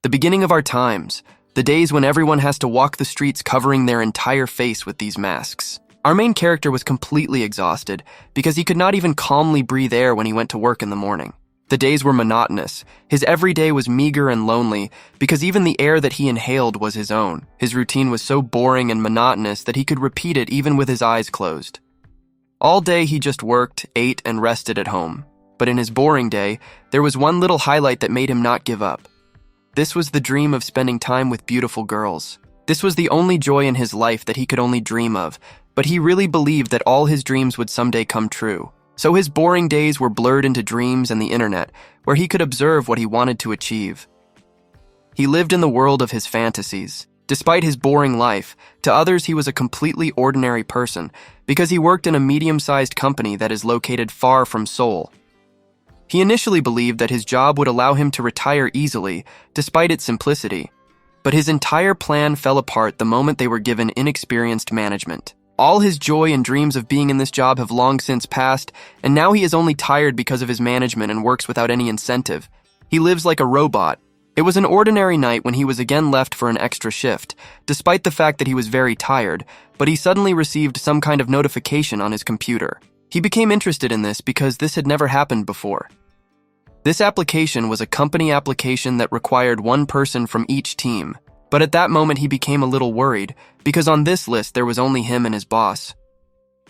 The beginning of our times, the days when everyone has to walk the streets covering their entire face with these masks. Our main character was completely exhausted because he could not even calmly breathe air when he went to work in the morning. The days were monotonous. His every day was meager and lonely because even the air that he inhaled was his own. His routine was so boring and monotonous that he could repeat it even with his eyes closed. All day he just worked, ate, and rested at home. But in his boring day, there was one little highlight that made him not give up. This was the dream of spending time with beautiful girls. This was the only joy in his life that he could only dream of, but he really believed that all his dreams would someday come true. So his boring days were blurred into dreams and the internet, where he could observe what he wanted to achieve. He lived in the world of his fantasies. Despite his boring life, to others he was a completely ordinary person because he worked in a medium-sized company that is located far from Seoul. He initially believed that his job would allow him to retire easily, despite its simplicity. But his entire plan fell apart the moment they were given inexperienced management. All his joy and dreams of being in this job have long since passed, and now he is only tired because of his management and works without any incentive. He lives like a robot. It was an ordinary night when he was again left for an extra shift, despite the fact that he was very tired, but he suddenly received some kind of notification on his computer. He became interested in this because this had never happened before. This application was a company application that required one person from each team. But at that moment he became a little worried, because on this list there was only him and his boss.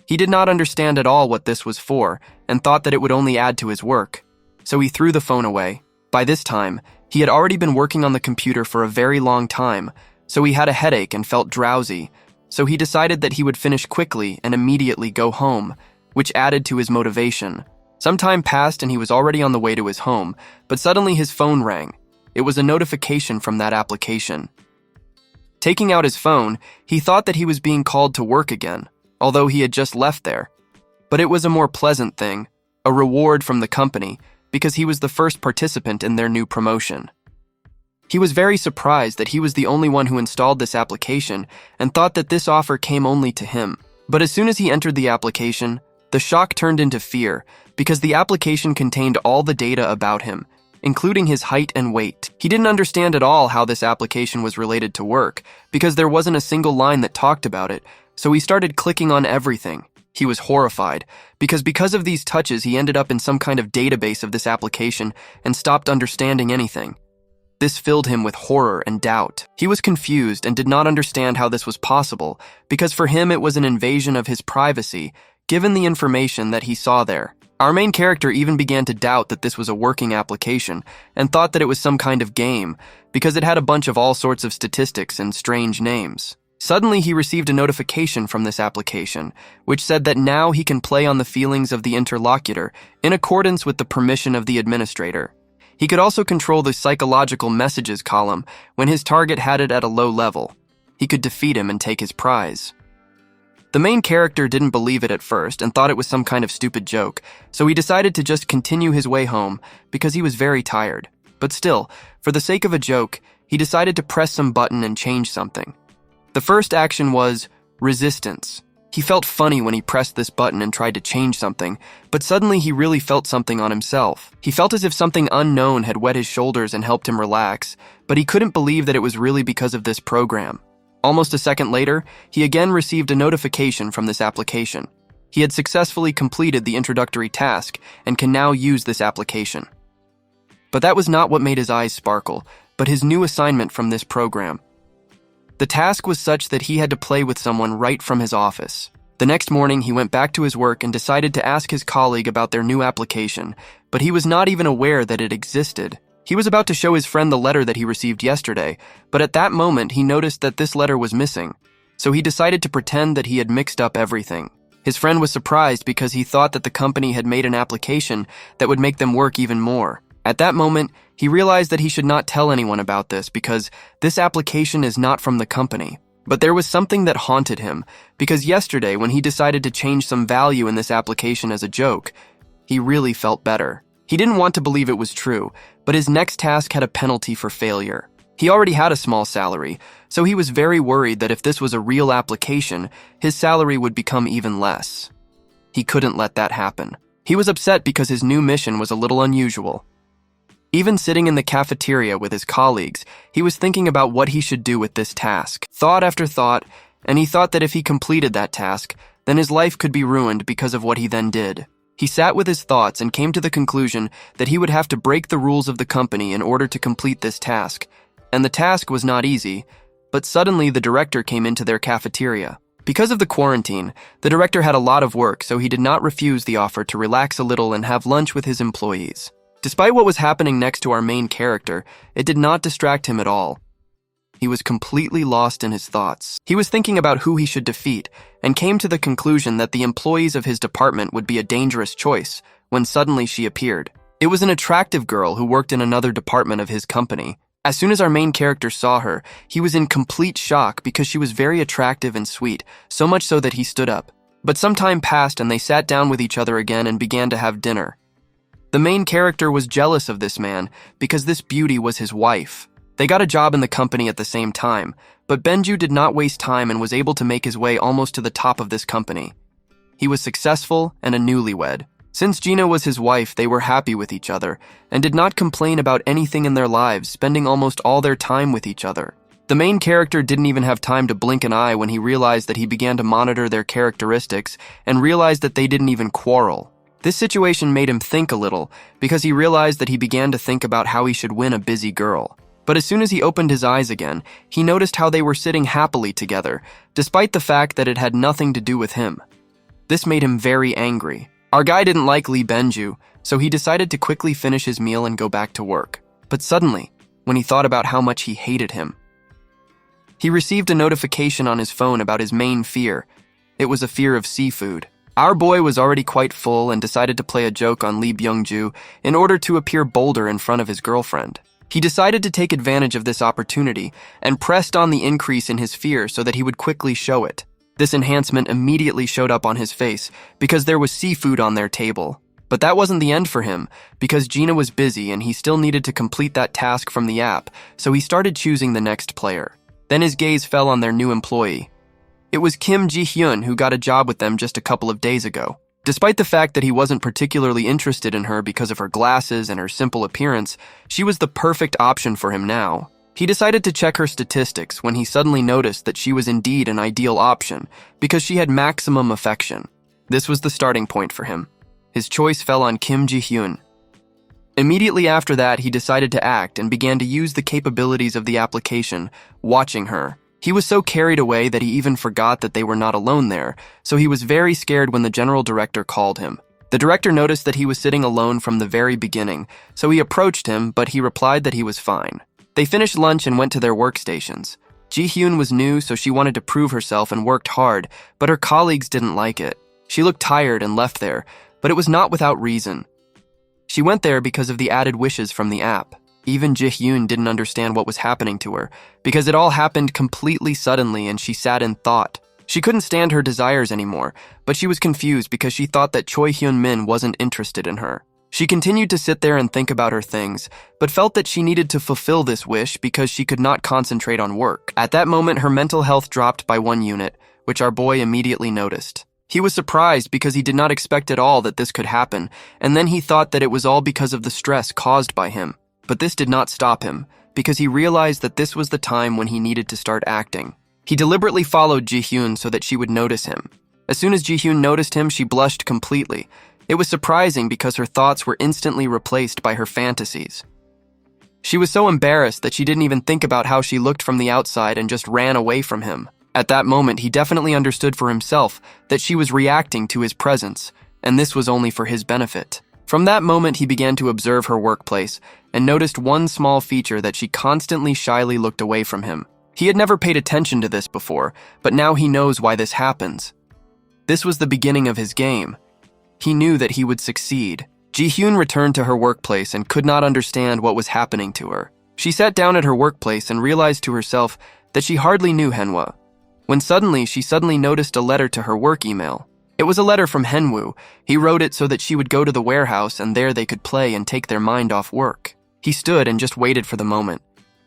He did not understand at all what this was for, and thought that it would only add to his work. So he threw the phone away. By this time, he had already been working on the computer for a very long time, so he had a headache and felt drowsy. So he decided that he would finish quickly and immediately go home, which added to his motivation. Some time passed and he was already on the way to his home, but suddenly his phone rang. It was a notification from that application. Taking out his phone, he thought that he was being called to work again, although he had just left there. But it was a more pleasant thing, a reward from the company, because he was the first participant in their new promotion. He was very surprised that he was the only one who installed this application and thought that this offer came only to him. But as soon as he entered the application, the shock turned into fear because the application contained all the data about him, including his height and weight. He didn't understand at all how this application was related to work, because there wasn't a single line that talked about it, so he started clicking on everything. He was horrified, because of these touches he ended up in some kind of database of this application and stopped understanding anything. This filled him with horror and doubt. He was confused and did not understand how this was possible, because for him it was an invasion of his privacy, given the information that he saw there. Our main character even began to doubt that this was a working application and thought that it was some kind of game because it had a bunch of all sorts of statistics and strange names. Suddenly, he received a notification from this application, which said that now he can play on the feelings of the interlocutor in accordance with the permission of the administrator. He could also control the psychological messages column when his target had it at a low level. He could defeat him and take his prize. The main character didn't believe it at first and thought it was some kind of stupid joke, so he decided to just continue his way home because he was very tired. But still, for the sake of a joke, he decided to press some button and change something. The first action was resistance. He felt funny when he pressed this button and tried to change something, but suddenly he really felt something on himself. He felt as if something unknown had wet his shoulders and helped him relax, but he couldn't believe that it was really because of this program. Almost a second later, he again received a notification from this application. He had successfully completed the introductory task and can now use this application. But that was not what made his eyes sparkle, but his new assignment from this program. The task was such that he had to play with someone right from his office. The next morning, he went back to his work and decided to ask his colleague about their new application, but he was not even aware that it existed. He was about to show his friend the letter that he received yesterday, but at that moment he noticed that this letter was missing, so he decided to pretend that he had mixed up everything. His friend was surprised because he thought that the company had made an application that would make them work even more. At that moment, he realized that he should not tell anyone about this because this application is not from the company. But there was something that haunted him, because yesterday when he decided to change some value in this application as a joke, he really felt better. He didn't want to believe it was true, but his next task had a penalty for failure. He already had a small salary, so he was very worried that if this was a real application, his salary would become even less. He couldn't let that happen. He was upset because his new mission was a little unusual. Even sitting in the cafeteria with his colleagues, he was thinking about what he should do with this task. Thought after thought, and he thought that if he completed that task, then his life could be ruined because of what he then did. He sat with his thoughts and came to the conclusion that he would have to break the rules of the company in order to complete this task. And the task was not easy, but suddenly the director came into their cafeteria. Because of the quarantine, the director had a lot of work, so he did not refuse the offer to relax a little and have lunch with his employees. Despite what was happening next to our main character, it did not distract him at all. He was completely lost in his thoughts. He was thinking about who he should defeat, and came to the conclusion that the employees of his department would be a dangerous choice, when suddenly she appeared. It was an attractive girl who worked in another department of his company. As soon as our main character saw her, he was in complete shock because she was very attractive and sweet, so much so that he stood up. But some time passed and they sat down with each other again and began to have dinner. The main character was jealous of this man because this beauty was his wife. They got a job in the company at the same time, but Benju did not waste time and was able to make his way almost to the top of this company. He was successful and a newlywed. Since Gina was his wife, they were happy with each other and did not complain about anything in their lives, spending almost all their time with each other. The main character didn't even have time to blink an eye when he realized that he began to monitor their characteristics and realized that they didn't even quarrel. This situation made him think a little because he realized that he began to think about how he should win a busy girl. But as soon as he opened his eyes again, he noticed how they were sitting happily together, despite the fact that it had nothing to do with him. This made him very angry. Our guy didn't like Lee Benju, so he decided to quickly finish his meal and go back to work. But suddenly, when he thought about how much he hated him, he received a notification on his phone about his main fear. It was a fear of seafood. Our boy was already quite full and decided to play a joke on Lee Byung-ju in order to appear bolder in front of his girlfriend. He decided to take advantage of this opportunity and pressed on the increase in his fear so that he would quickly show it. This enhancement immediately showed up on his face because there was seafood on their table. But that wasn't the end for him because Gina was busy and he still needed to complete that task from the app, so he started choosing the next player. Then his gaze fell on their new employee. It was Kim Jihun who got a job with them just a couple of days ago. Despite the fact that he wasn't particularly interested in her because of her glasses and her simple appearance, she was the perfect option for him now. He decided to check her statistics when he suddenly noticed that she was indeed an ideal option because she had maximum affection. This was the starting point for him. His choice fell on Kim Jihun. Immediately after that, he decided to act and began to use the capabilities of the application, watching her. He was so carried away that he even forgot that they were not alone there, so he was very scared when the general director called him. The director noticed that he was sitting alone from the very beginning, so he approached him, but he replied that he was fine. They finished lunch and went to their workstations. Ji-hyun was new, so she wanted to prove herself and worked hard, but her colleagues didn't like it. She looked tired and left there, but it was not without reason. She went there because of the added wishes from the app. Even Ji-hyun didn't understand what was happening to her, because it all happened completely suddenly and she sat in thought. She couldn't stand her desires anymore, but she was confused because she thought that Choi Hyun-min wasn't interested in her. She continued to sit there and think about her things, but felt that she needed to fulfill this wish because she could not concentrate on work. At that moment, her mental health dropped by 1 unit, which our boy immediately noticed. He was surprised because he did not expect at all that this could happen, and then he thought that it was all because of the stress caused by him. But this did not stop him, because he realized that this was the time when he needed to start acting. He deliberately followed Ji-hyun so that she would notice him. As soon as Ji-hyun noticed him, she blushed completely. It was surprising because her thoughts were instantly replaced by her fantasies. She was so embarrassed that she didn't even think about how she looked from the outside and just ran away from him. At that moment, he definitely understood for himself that she was reacting to his presence, and this was only for his benefit. From that moment, he began to observe her workplace and noticed one small feature that she constantly shyly looked away from him. He had never paid attention to this before, but now he knows why this happens. This was the beginning of his game. He knew that he would succeed. Ji-hyun returned to her workplace and could not understand what was happening to her. She sat down at her workplace and realized to herself that she hardly knew Henwa, when she suddenly noticed a letter to her work email. It was a letter from Henwoo. He wrote it so that she would go to the warehouse and there they could play and take their mind off work. He stood and just waited for the moment.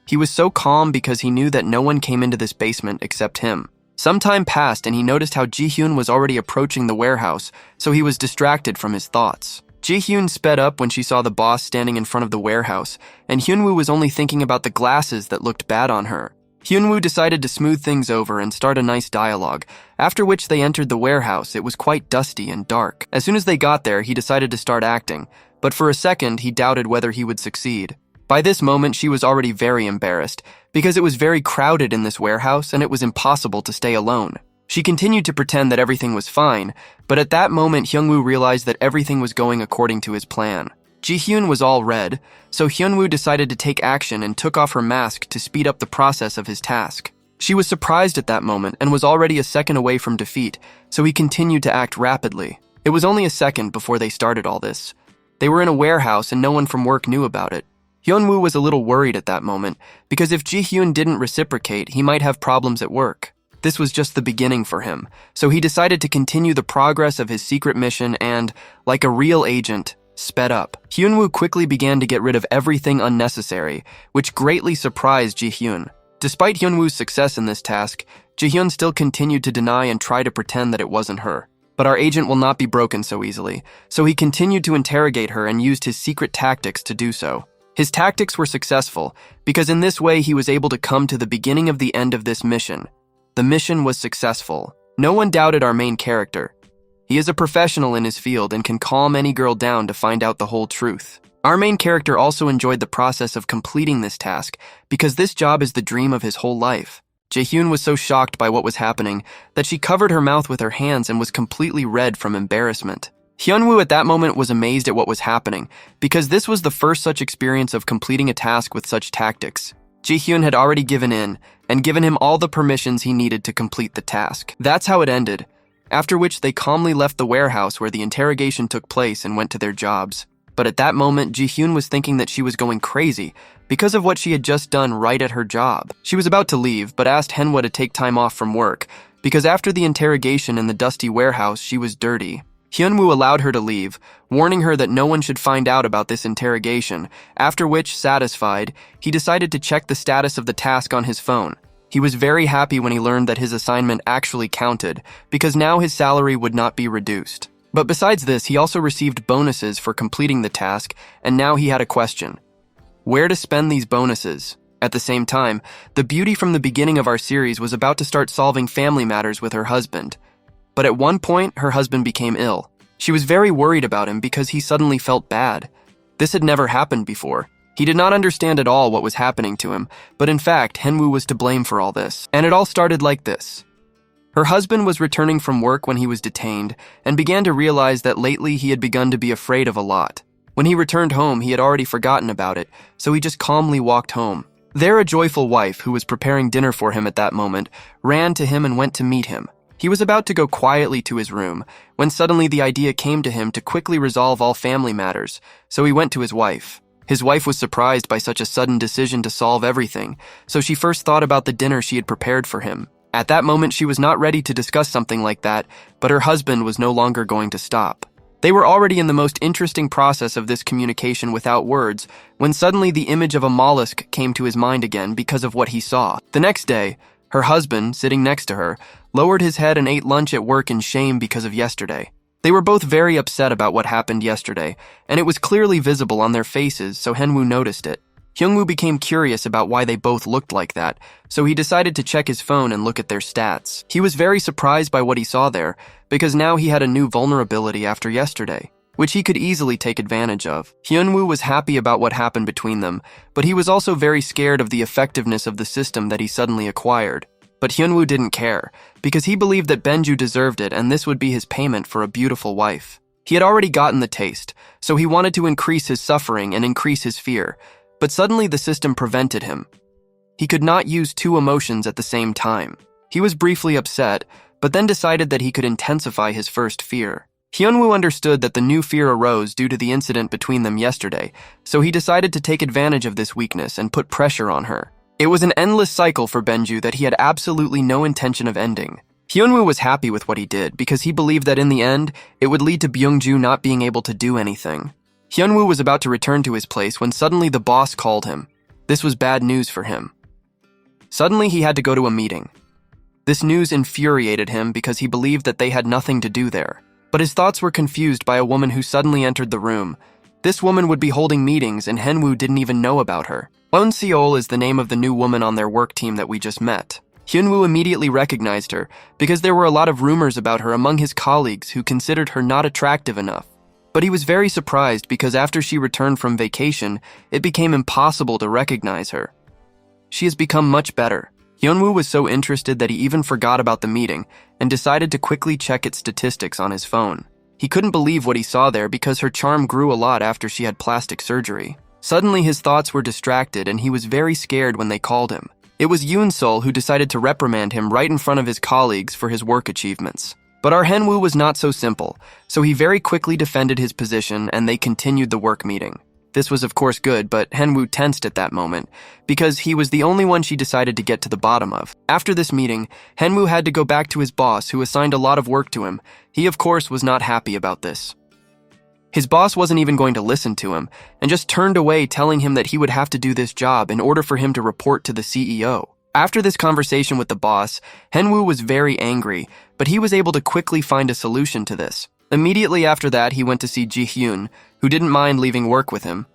He was so calm because he knew that no one came into this basement except him. Some time passed and he noticed how Ji-hyun was already approaching the warehouse, so he was distracted from his thoughts. Ji-hyun sped up when she saw the boss standing in front of the warehouse, and Hyunwoo was only thinking about the glasses that looked bad on her. Hyunwoo decided to smooth things over and start a nice dialogue, after which they entered the warehouse. It was quite dusty and dark. As soon as they got there, he decided to start acting, but for a second he doubted whether he would succeed. By this moment, she was already very embarrassed, because it was very crowded in this warehouse and it was impossible to stay alone. She continued to pretend that everything was fine, but at that moment Hyunwoo realized that everything was going according to his plan. Ji-hyun was all red, so Hyunwoo decided to take action and took off her mask to speed up the process of his task. She was surprised at that moment and was already a second away from defeat, so he continued to act rapidly. It was only a second before they started all this. They were in a warehouse and no one from work knew about it. Hyunwoo was a little worried at that moment, because if Ji-hyun didn't reciprocate, he might have problems at work. This was just the beginning for him, so he decided to continue the progress of his secret mission and, like a real agent, sped up. Hyunwoo quickly began to get rid of everything unnecessary, which greatly surprised Ji-hyun. Despite Hyunwoo's success in this task, Ji-hyun still continued to deny and try to pretend that it wasn't her. But our agent will not be broken so easily, so he continued to interrogate her and used his secret tactics to do so. His tactics were successful, because in this way he was able to come to the beginning of the end of this mission. The mission was successful. No one doubted our main character. He is a professional in his field and can calm any girl down to find out the whole truth. Our main character also enjoyed the process of completing this task, because this job is the dream of his whole life. Ji-hyun was so shocked by what was happening that she covered her mouth with her hands and was completely red from embarrassment. Hyunwoo at that moment was amazed at what was happening, because this was the first such experience of completing a task with such tactics. Ji-hyun had already given in, and given him all the permissions he needed to complete the task. That's how it ended, after which they calmly left the warehouse where the interrogation took place and went to their jobs. But at that moment, Ji-hyun was thinking that she was going crazy because of what she had just done right at her job. She was about to leave, but asked Henwa to take time off from work, because after the interrogation in the dusty warehouse, she was dirty. Hyunwoo allowed her to leave, warning her that no one should find out about this interrogation, after which, satisfied, he decided to check the status of the task on his phone. He was very happy when he learned that his assignment actually counted, because now his salary would not be reduced. But besides this, he also received bonuses for completing the task, and now he had a question: where to spend these bonuses? At the same time, the beauty from the beginning of our series was about to start solving family matters with her husband. But at one point, her husband became ill. She was very worried about him because he suddenly felt bad. This had never happened before. He did not understand at all what was happening to him, but in fact, Hyunwoo was to blame for all this. And it all started like this. Her husband was returning from work when he was detained, and began to realize that lately he had begun to be afraid of a lot. When he returned home, he had already forgotten about it, so he just calmly walked home. There, a joyful wife, who was preparing dinner for him at that moment, ran to him and went to meet him. He was about to go quietly to his room, when suddenly the idea came to him to quickly resolve all family matters, so he went to his wife. His wife was surprised by such a sudden decision to solve everything, so she first thought about the dinner she had prepared for him. At that moment, she was not ready to discuss something like that, but her husband was no longer going to stop. They were already in the most interesting process of this communication without words, when suddenly the image of a mollusk came to his mind again because of what he saw. The next day, her husband, sitting next to her, lowered his head and ate lunch at work in shame because of yesterday. They were both very upset about what happened yesterday, and it was clearly visible on their faces, so Hyunwoo noticed it. Hyunwoo became curious about why they both looked like that, so he decided to check his phone and look at their stats. He was very surprised by what he saw there, because now he had a new vulnerability after yesterday, which he could easily take advantage of. Hyunwoo was happy about what happened between them, but he was also very scared of the effectiveness of the system that he suddenly acquired. But Hyunwoo didn't care, because he believed that Benju deserved it and this would be his payment for a beautiful wife. He had already gotten the taste, so he wanted to increase his suffering and increase his fear, but suddenly the system prevented him. He could not use two emotions at the same time. He was briefly upset, but then decided that he could intensify his first fear. Hyunwoo understood that the new fear arose due to the incident between them yesterday, so he decided to take advantage of this weakness and put pressure on her. It was an endless cycle for Benju that he had absolutely no intention of ending. Hyunwoo was happy with what he did because he believed that in the end, it would lead to Byungju not being able to do anything. Hyunwoo was about to return to his place when suddenly the boss called him. This was bad news for him. Suddenly he had to go to a meeting. This news infuriated him because he believed that they had nothing to do there. But his thoughts were confused by a woman who suddenly entered the room. This woman would be holding meetings, and Hyunwoo didn't even know about her. Yoon Seol is the name of the new woman on their work team that we just met. Hyunwoo immediately recognized her because there were a lot of rumors about her among his colleagues who considered her not attractive enough. But he was very surprised because after she returned from vacation, it became impossible to recognize her. She has become much better. Hyunwoo was so interested that he even forgot about the meeting and decided to quickly check its statistics on his phone. He couldn't believe what he saw there because her charm grew a lot after she had plastic surgery. Suddenly his thoughts were distracted and he was very scared when they called him. It was Yoon Sol who decided to reprimand him right in front of his colleagues for his work achievements. But our Hyunwoo was not so simple, so he very quickly defended his position and they continued the work meeting. This was of course good, but Hyunwoo tensed at that moment because he was the only one she decided to get to the bottom of. After this meeting, Hyunwoo had to go back to his boss who assigned a lot of work to him. He of course was not happy about this. His boss wasn't even going to listen to him and just turned away, telling him that he would have to do this job in order for him to report to the CEO. After this conversation with the boss, Hyunwoo was very angry, but he was able to quickly find a solution to this. Immediately after that, he went to see Jihun, who didn't mind leaving work with him.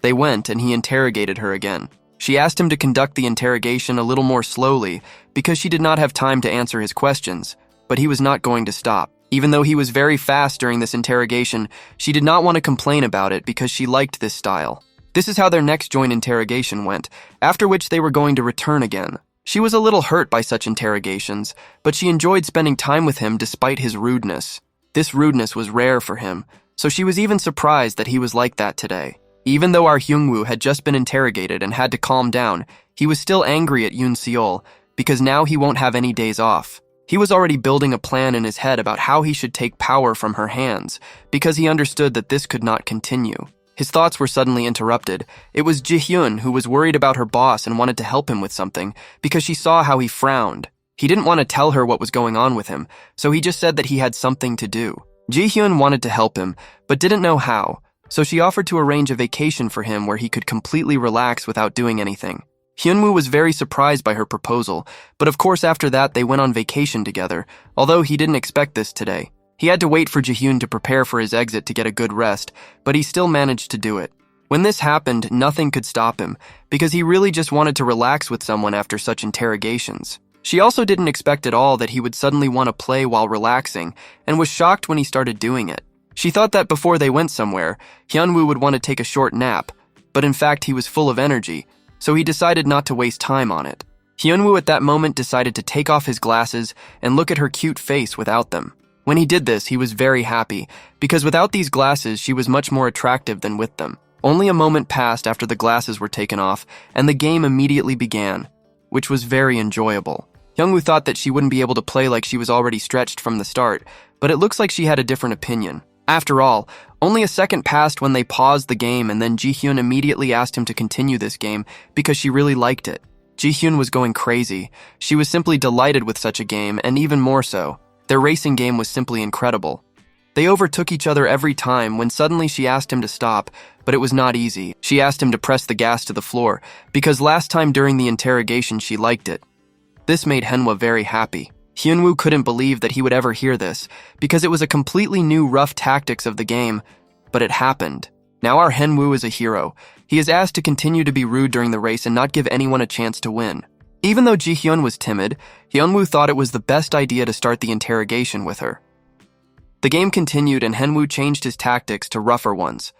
They went and he interrogated her again. She asked him to conduct the interrogation a little more slowly because she did not have time to answer his questions, but he was not going to stop. Even though he was very fast during this interrogation, she did not want to complain about it because she liked this style. This is how their next joint interrogation went, after which they were going to return again. She was a little hurt by such interrogations, but she enjoyed spending time with him despite his rudeness. This rudeness was rare for him, so she was even surprised that he was like that today. Even though our Hyunwoo had just been interrogated and had to calm down, he was still angry at Yoon Seol because now he won't have any days off. He was already building a plan in his head about how he should take power from her hands because he understood that this could not continue. His thoughts were suddenly interrupted. It was Jihyun who was worried about her boss and wanted to help him with something because she saw how he frowned. He didn't want to tell her what was going on with him, so he just said that he had something to do. Jihyun wanted to help him, but didn't know how, so she offered to arrange a vacation for him where he could completely relax without doing anything. Hyunwoo was very surprised by her proposal, but of course after that they went on vacation together, although he didn't expect this today. He had to wait for Jihyun to prepare for his exit to get a good rest, but he still managed to do it. When this happened, nothing could stop him, because he really just wanted to relax with someone after such interrogations. She also didn't expect at all that he would suddenly want to play while relaxing, and was shocked when he started doing it. She thought that before they went somewhere, Hyunwoo would want to take a short nap, but in fact he was full of energy, so he decided not to waste time on it. Hyunwoo at that moment decided to take off his glasses and look at her cute face without them. When he did this, he was very happy, because without these glasses, she was much more attractive than with them. Only a moment passed after the glasses were taken off, and the game immediately began, which was very enjoyable. Hyunwoo thought that she wouldn't be able to play like she was already stretched from the start, but it looks like she had a different opinion. After all, only a second passed when they paused the game, and then Jihyun immediately asked him to continue this game because she really liked it. Jihyun was going crazy. She was simply delighted with such a game, and even more so. Their racing game was simply incredible. They overtook each other every time when suddenly she asked him to stop, but it was not easy. She asked him to press the gas to the floor because last time during the interrogation she liked it. This made Hyunwoo very happy. Hyunwoo couldn't believe that he would ever hear this because it was a completely new rough tactics of the game, but it happened. Now our Hyunwoo is a hero. He is asked to continue to be rude during the race and not give anyone a chance to win. Even though Jihyun was timid, Hyunwoo thought it was the best idea to start the interrogation with her. The game continued and Hyunwoo changed his tactics to rougher ones.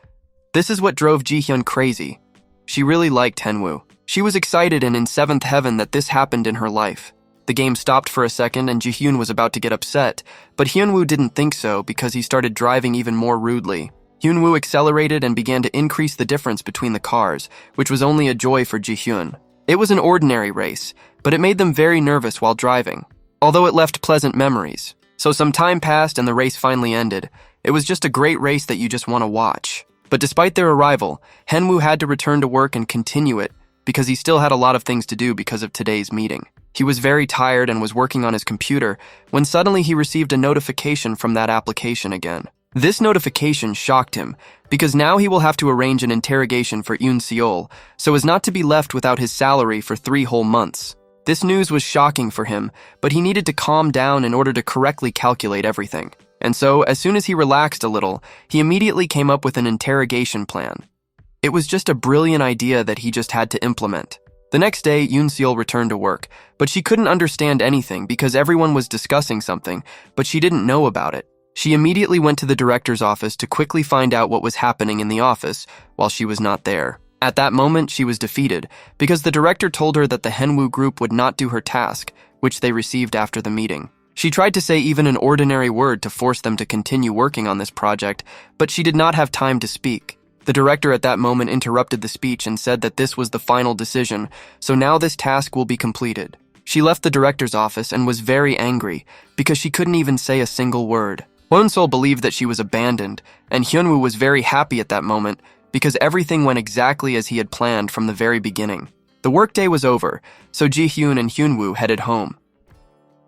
This is what drove Jihyun crazy. She really liked Hyunwoo. She was excited and in seventh heaven that this happened in her life. The game stopped for a second and Jihyun was about to get upset, but Hyunwoo didn't think so because he started driving even more rudely. Hyunwoo accelerated and began to increase the difference between the cars, which was only a joy for Jihyun. It was an ordinary race, but it made them very nervous while driving, although it left pleasant memories. So some time passed and the race finally ended. It was just a great race that you just want to watch. But despite their arrival, Hyunwoo had to return to work and continue it because he still had a lot of things to do because of today's meeting. He was very tired and was working on his computer when suddenly he received a notification from that application again. This notification shocked him because now he will have to arrange an interrogation for Yoon Seol so as not to be left without his salary for 3 whole months. This news was shocking for him, but he needed to calm down in order to correctly calculate everything. And so, as soon as he relaxed a little, he immediately came up with an interrogation plan. It was just a brilliant idea that he just had to implement. The next day, Yoon-seol returned to work, but she couldn't understand anything because everyone was discussing something, but she didn't know about it. She immediately went to the director's office to quickly find out what was happening in the office while she was not there. At that moment, she was defeated because the director told her that the Henwoo group would not do her task, which they received after the meeting. She tried to say even an ordinary word to force them to continue working on this project, but she did not have time to speak. The director at that moment interrupted the speech and said that this was the final decision, so now this task will be completed. She left the director's office and was very angry because she couldn't even say a single word. Won-sol believed that she was abandoned, and Hyunwoo was very happy at that moment because everything went exactly as he had planned from the very beginning. The workday was over, so Ji-hyun and Hyunwoo headed home.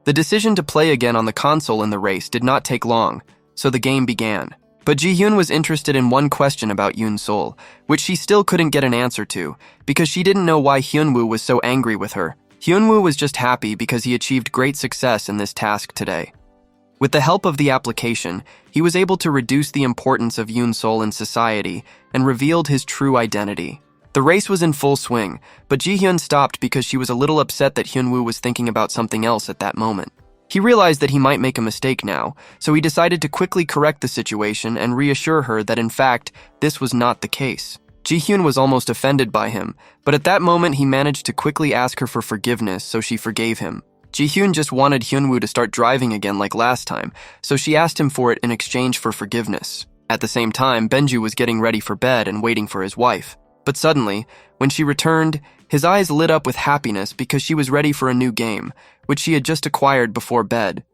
The decision to play again on the console in the race did not take long, so the game began. But Ji-hyun was interested in one question about Yoon-sol, which she still couldn't get an answer to, because she didn't know why Hyunwoo was so angry with her. Hyunwoo was just happy because he achieved great success in this task today. With the help of the application, he was able to reduce the importance of Yoon-sol in society and revealed his true identity. The race was in full swing, but Ji-hyun stopped because she was a little upset that Hyunwoo was thinking about something else at that moment. He realized that he might make a mistake now, so he decided to quickly correct the situation and reassure her that in fact, this was not the case. Ji-hyun was almost offended by him, but at that moment he managed to quickly ask her for forgiveness, so she forgave him. Ji-hyun just wanted Hyunwoo to start driving again like last time, so she asked him for it in exchange for forgiveness. At the same time, Benju was getting ready for bed and waiting for his wife. But suddenly, when she returned, his eyes lit up with happiness because she was ready for a new game, which she had just acquired before bed.